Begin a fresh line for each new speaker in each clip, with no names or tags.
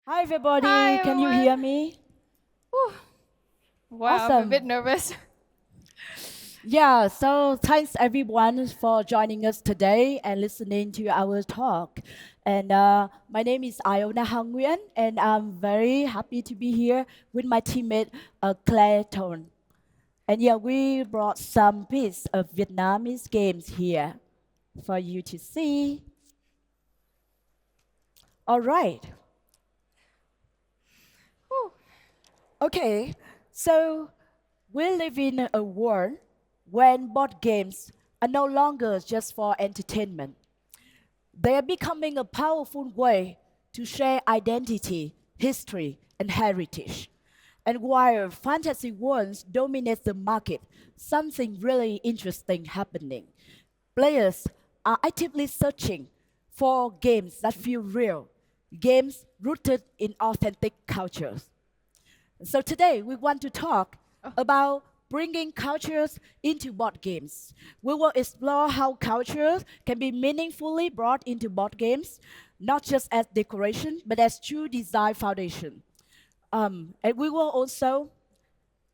Hi, everybody.
Hi,
Can you hear
everyone.
me?
Whew. Wow, I'm a bit
Awesome.
nervous.
Yeah, so thanks everyone for joining us today and listening to our talk. And my name is Iona Nguyễn, and I'm very happy to be here with my teammate Claire Thorn. And yeah, we brought some piece of Vietnamese games here for you to see. All right.
Whew.
Okay, so we live in a world when board games are no longer just for entertainment. They are becoming a powerful way to share identity, history, and heritage. And while fantasy worlds dominate the market, something really interesting happening. Players are actively searching for games that feel real, games rooted in authentic cultures. So today we want to talk
Oh,
about bringing cultures into board games. We will explore how cultures can be meaningfully brought into board games, not just as decoration, but as true design foundation. And we will also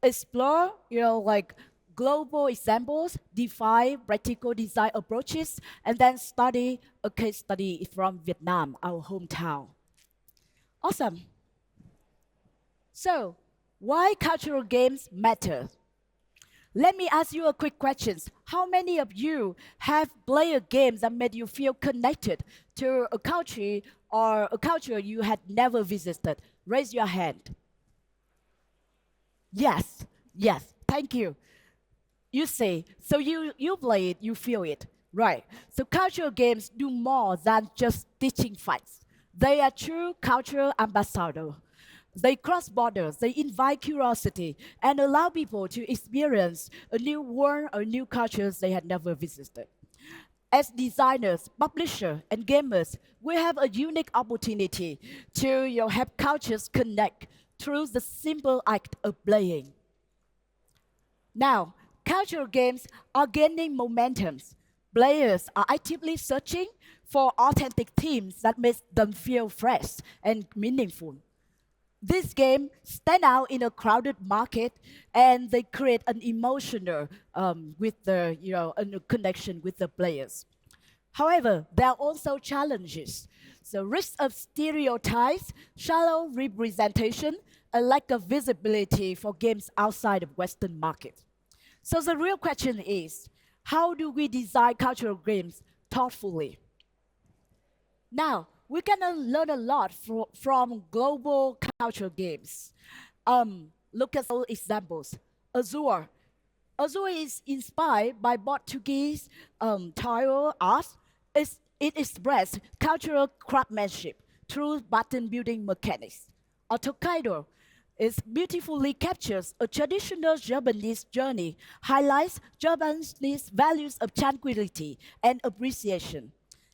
explore, like global examples, define practical design approaches, and then study a case study from Vietnam, our hometown. Awesome. So, why cultural games matter? Let me ask you a quick question. How many of you have played a game that made you feel connected to a country or a culture you had never visited? Raise your hand. Yes, yes, thank you. You say, so you play it, you feel it. Right. So cultural games do more than just teaching facts. They are true cultural ambassadors. They cross borders, they invite curiosity, and allow people to experience a new world or new cultures they had never visited. As designers, publishers, and gamers, we have a unique opportunity to help cultures connect through the simple act of playing. Now, cultural games are gaining momentum. Players are actively searching for authentic themes that make them feel fresh and meaningful. This game stand out in a crowded market, and they create an emotional with the a connection with the players. However, there are also challenges. So risk of stereotypes, shallow representation, a lack of visibility for games outside of Western market. So the real question is, how do we design cultural games thoughtfully? Now, we can learn a lot from global cultural games. Look at some examples. Azure. Azure is inspired by Portuguese tile art. It expresses cultural craftsmanship through button building mechanics. Or Tokaido is beautifully captures a traditional Japanese journey, highlights Japanese values of tranquility and appreciation.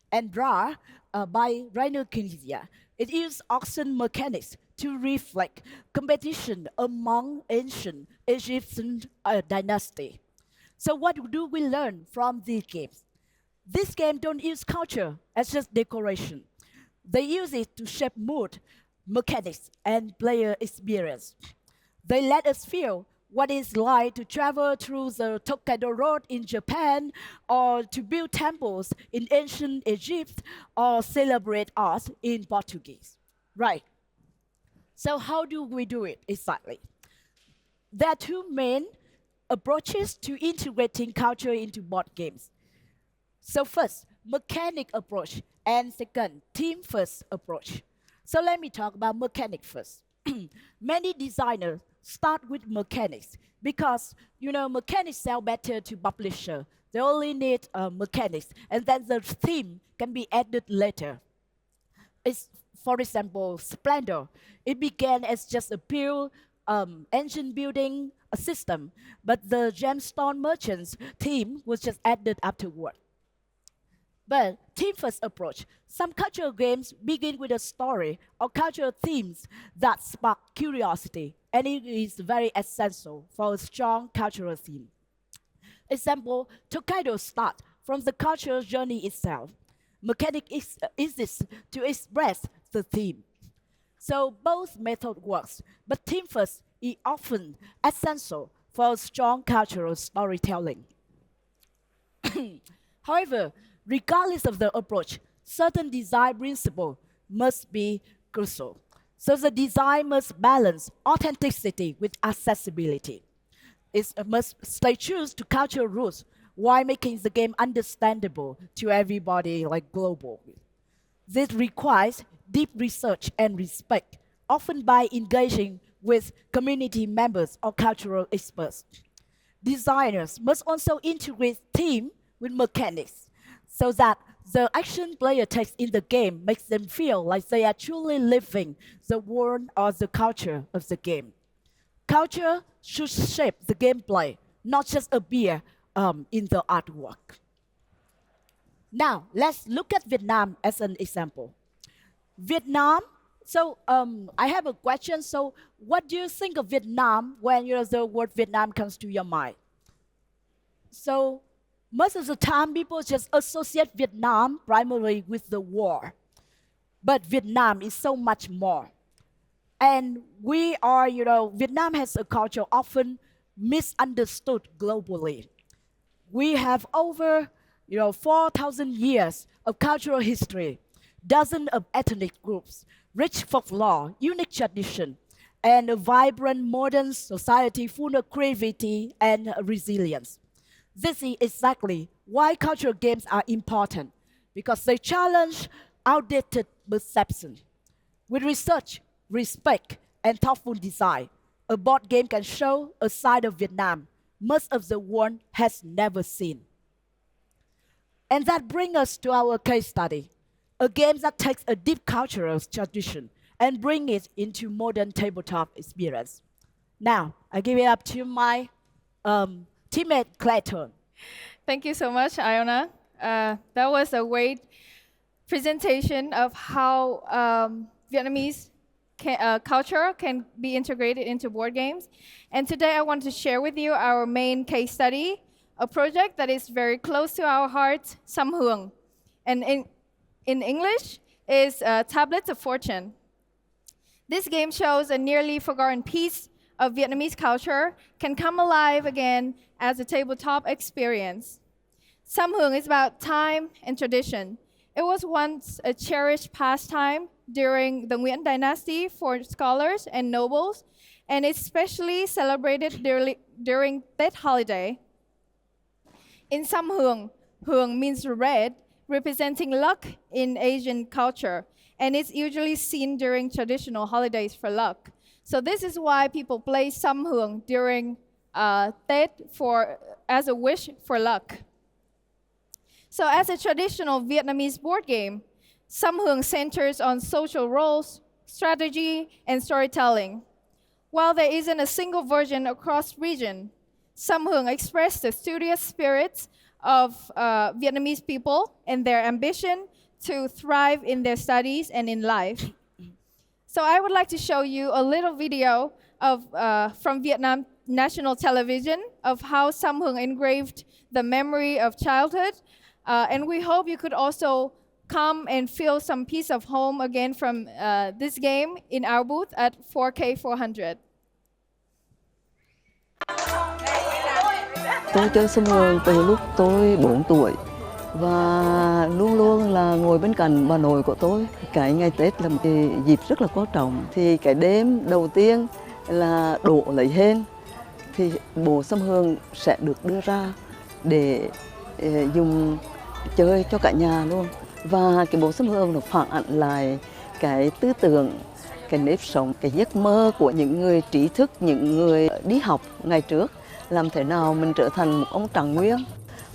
And Ra by Rhinokinesia. It uses auction mechanics to reflect competition among ancient Egyptian dynasty. So what do we learn from these games? This game don't use culture as just decoration. They use it to shape mood, mechanics, and player experience. They let us feel what it's like to travel through the Tokaido Road in Japan, or to build temples in ancient Egypt, or celebrate art in Portuguese. Right. So how do we do it exactly? There are two main approaches to integrating culture into board games. So first, mechanic approach, and second, team first approach. So let me talk about mechanic first. Many designers start with mechanics because mechanics sell better to publisher. They only need mechanics, and then the theme can be added later. It's, for example, Splendor. It began as just a pure engine building a system, but the gemstone merchants theme was just added afterward. But team-first approach. Some cultural games begin with a story or cultural themes that spark curiosity, and it is very essential for a strong cultural theme. Example, Tokaido start from the cultural journey itself. Mechanic exists to express the theme. So both method works, but team first is often essential for strong cultural storytelling. However, regardless of the approach, certain design principles must be crucial. So the design must balance authenticity with accessibility. It must stay true to cultural roots while making the game understandable to everybody, like global. This requires deep research and respect, often by engaging with community members or cultural experts. Designers must also integrate theme with mechanics so that the action player takes in the game makes them feel like they are truly living the world or the culture of the game. Culture should shape the gameplay, not just appear in the artwork. Now, let's look at Vietnam as an example. Vietnam, so I have a question. So what do you think of Vietnam when the word Vietnam comes to your mind? So most of the time, people just associate Vietnam primarily with the war. But Vietnam is so much more. And we are, Vietnam has a culture often misunderstood globally. We have over, 4,000 years of cultural history, dozens of ethnic groups, rich folklore, unique tradition, and a vibrant modern society full of creativity and resilience. This is exactly why cultural games are important, because they challenge outdated perception. With research, respect, and thoughtful design, a board game can show a side of Vietnam most of the world has never seen. And that brings us to our case study, a game that takes a deep cultural tradition and brings it into modern tabletop experience. Now, I give it up to my teammate Clayton.
Thank you so much, Iona. That was a great presentation of how Vietnamese culture can be integrated into board games. And today I want to share with you our main case study, a project that is very close to our hearts, Xăm Hường. And in English is Tablets of Fortune. This game shows a nearly forgotten piece of Vietnamese culture can come alive again as a tabletop experience. Xăm Hường is about time and tradition. It was once a cherished pastime during the Nguyễn dynasty for scholars and nobles, and especially celebrated during Tết holiday. In Xăm Hường, Hường means red, representing luck in Asian culture, and it's usually seen during traditional holidays for luck. So this is why people play Xăm Hường during Tết as a wish for luck. So as a traditional Vietnamese board game, Xăm Hường centers on social roles, strategy, and storytelling. While there isn't a single version across region, Xăm Hường expressed the studious spirits of Vietnamese people and their ambition to thrive in their studies and in life. So I would like to show you a little video from Vietnam national television of how Xăm Hường engraved the memory of childhood. And we hope you could also come and feel some piece of home again from this game in our booth at 4K 400.
Tôi chơi Xăm Hường từ lúc tôi 4 tuổi và luôn luôn là ngồi bên cạnh bà nội của tôi. Cái ngày Tết là một cái dịp rất là quan trọng. Thì cái đêm đầu tiên là đổ lấy hên thì bộ Xăm Hường sẽ được đưa ra để dùng chơi cho cả nhà luôn. Và cái bộ Xăm Hường nó phản ảnh lại cái tư tưởng, cái nếp sống, cái giấc mơ của những người trí thức, những người đi học ngày trước. Làm thế nào mình trở thành một ông trạng nguyên.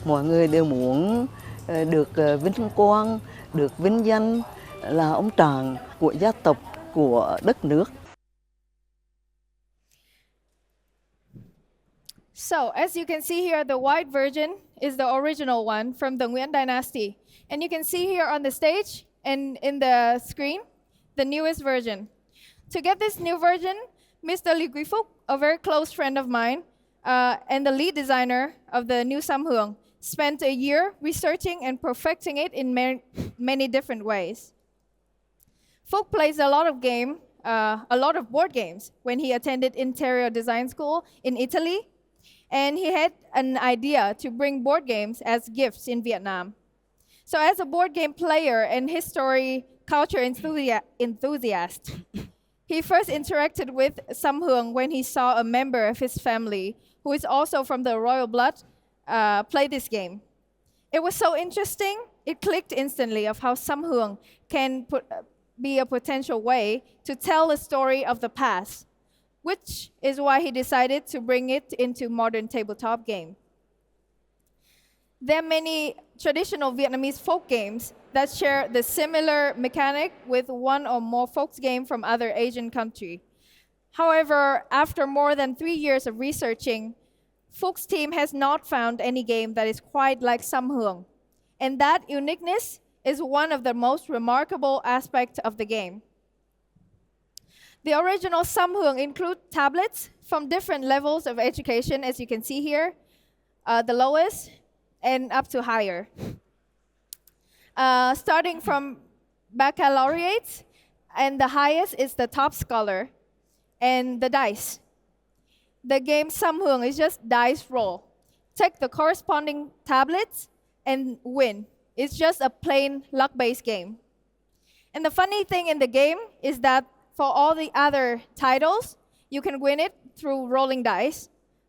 Mọi người đều muốn được vinh quang, được vinh danh là ông trạng của gia tộc, của đất nước.
So, as you can see here, the white version is the original one from the Nguyễn dynasty. And you can see here on the stage and in the screen, the newest version. To get this new version, Mr. Lý Quý Phúc, a very close friend of mine, and the lead designer of the new Xăm Hường, spent a year researching and perfecting it in many different ways. Phúc plays a lot of game a lot of board games when he attended interior design school in Italy. And he had an idea to bring board games as gifts in Vietnam. So as a board game player and history culture enthusiast, he first interacted with Xăm Hường when he saw a member of his family, who is also from the royal blood, play this game. It was so interesting, it clicked instantly of how Xăm Hường can be a potential way to tell a story of the past, which is why he decided to bring it into modern tabletop game. There are many traditional Vietnamese folk games that share the similar mechanic with one or more folk games from other Asian countries. However, after more than 3 years of researching, Phúc team has not found any game that is quite like Xăm Hường. And that uniqueness is one of the most remarkable aspects of the game. The original Xăm Hường include tablets from different levels of education, as you can see here, the lowest and up to higher. Starting from baccalaureate, and the highest is the top scholar, and the dice. The game Xăm Hường is just dice roll. Take the corresponding tablets and win. It's just a plain luck-based game. And the funny thing in the game is that for all the other titles, you can win it through rolling dice,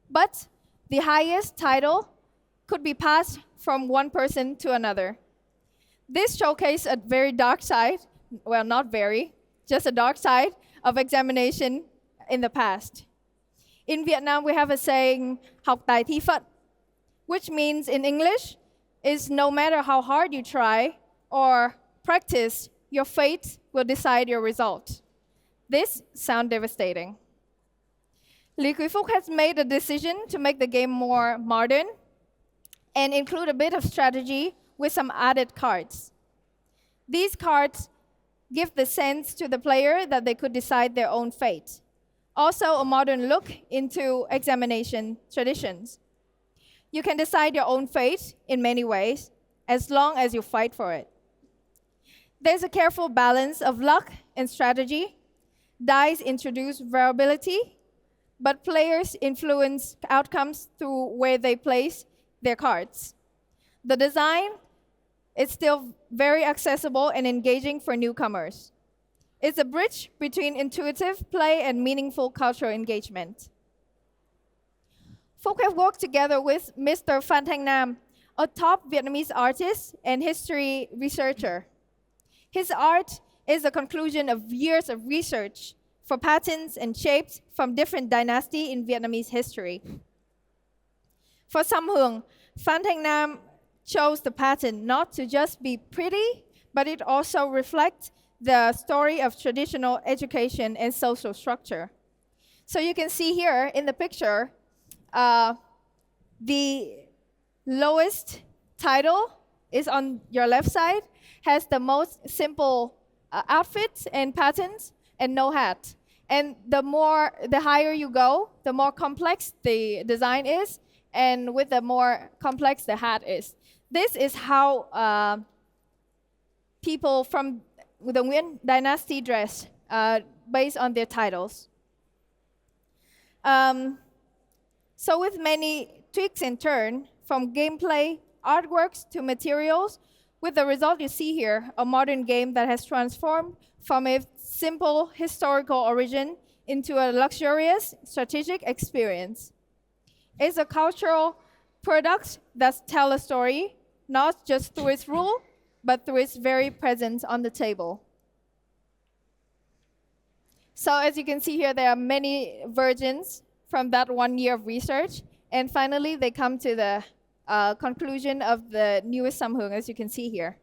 but the highest title could be passed from one person to another. This showcases a very dark side, well, not very, just a dark side of examination in the past. In Vietnam, we have a saying, học tài thi phận, which means in English, is no matter how hard you try or practice, your fate will decide your result. This sounds devastating. Lý Quý Phúc has made a decision to make the game more modern and include a bit of strategy with some added cards. These cards give the sense to the player that they could decide their own fate. Also, a modern look into examination traditions. You can decide your own fate in many ways, as long as you fight for it. There's a careful balance of luck and strategy. Dice introduce variability, but players influence outcomes through where they place their cards. The design is still very accessible and engaging for newcomers. It's a bridge between intuitive play and meaningful cultural engagement. Phúc have worked together with Mr. Phan Thanh Nam, a top Vietnamese artist and history researcher. His art is a conclusion of years of research for patterns and shapes from different dynasties in Vietnamese history. For Xăm Hường, Phan Thanh Nam chose the pattern not to just be pretty, but it also reflects the story of traditional education and social structure. So you can see here in the picture, the lowest title is on your left side, has the most simple outfits and patterns and no hat. And the higher you go, the more complex the design is, and with the more complex the hat is. This is how people from the Nguyễn dynasty dress based on their titles. So with many tweaks and turns, from gameplay, artworks to materials, with the result you see here, a modern game that has transformed from a simple historical origin into a luxurious strategic experience. It's a cultural product that tells a story, not just through its rule, but through its very presence on the table. So as you can see here, there are many versions from that 1 year of research. And finally, they come to the conclusion of the newest Xăm Hường, as you can see here.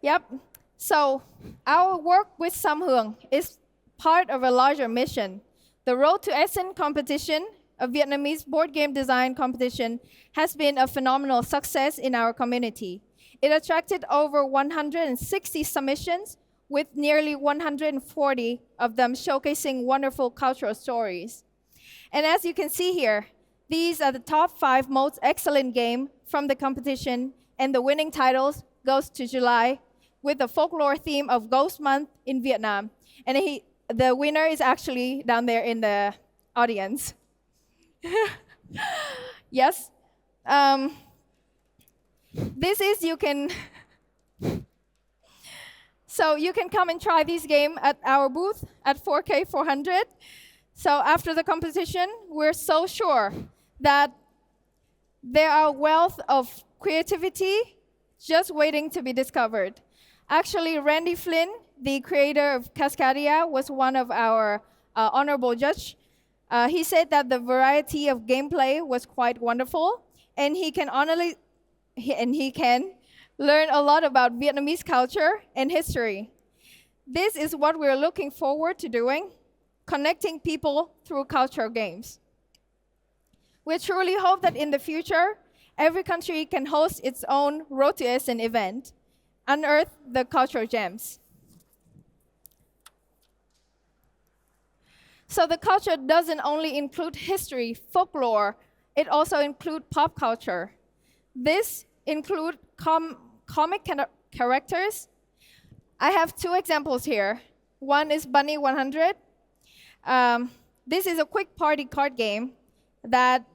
Yep. So our work with Xăm Hường is part of a larger mission. The Road to Essen competition, a Vietnamese board game design competition, has been a phenomenal success in our community. It attracted over 160 submissions with nearly 140 of them showcasing wonderful cultural stories. And as you can see here, these are the top 5 most excellent game from the competition, and the winning titles goes to July with the folklore theme of Ghost Month in Vietnam. And the winner is actually down there in the audience. Yes. So you can come and try this game at our booth at 4K400. So after the competition, we're so sure that there are a wealth of creativity just waiting to be discovered. Actually, Randy Flynn, the creator of Cascadia, was one of our honorable judge. He said that the variety of gameplay was quite wonderful, and he can learn a lot about Vietnamese culture and history. This is what we're looking forward to doing, connecting people through cultural games. We truly hope that in the future, every country can host its own Road to Essen event, unearth the cultural gems. So the culture doesn't only include history, folklore, it also includes pop culture. This includes comic characters. I have 2 examples here. One is Bunny 100. This is a quick party card game that,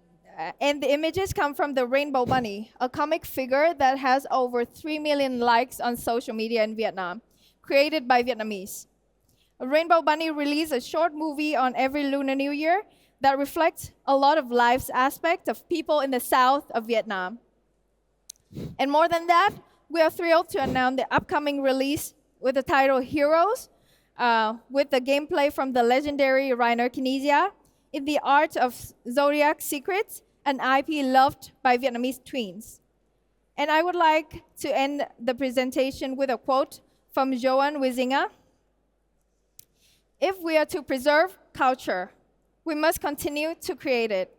and the images come from the Rainbow Bunny, a comic figure that has over 3 million likes on social media in Vietnam, created by Vietnamese. Rainbow Bunny released a short movie on every Lunar New Year that reflects a lot of life's aspect of people in the south of Vietnam. And more than that, we are thrilled to announce the upcoming release with the title Heroes, with the gameplay from the legendary reinterpret in the art of Zodiac Secrets, an IP loved by Vietnamese tweens. And I would like to end the presentation with a quote from Johan Wisinga. If we are to preserve culture, we must continue to create it.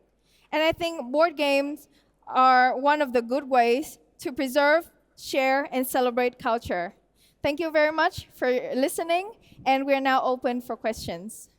And I think board games are one of the good ways to preserve, share, and celebrate culture. Thank you very much for listening, and we're now open for questions.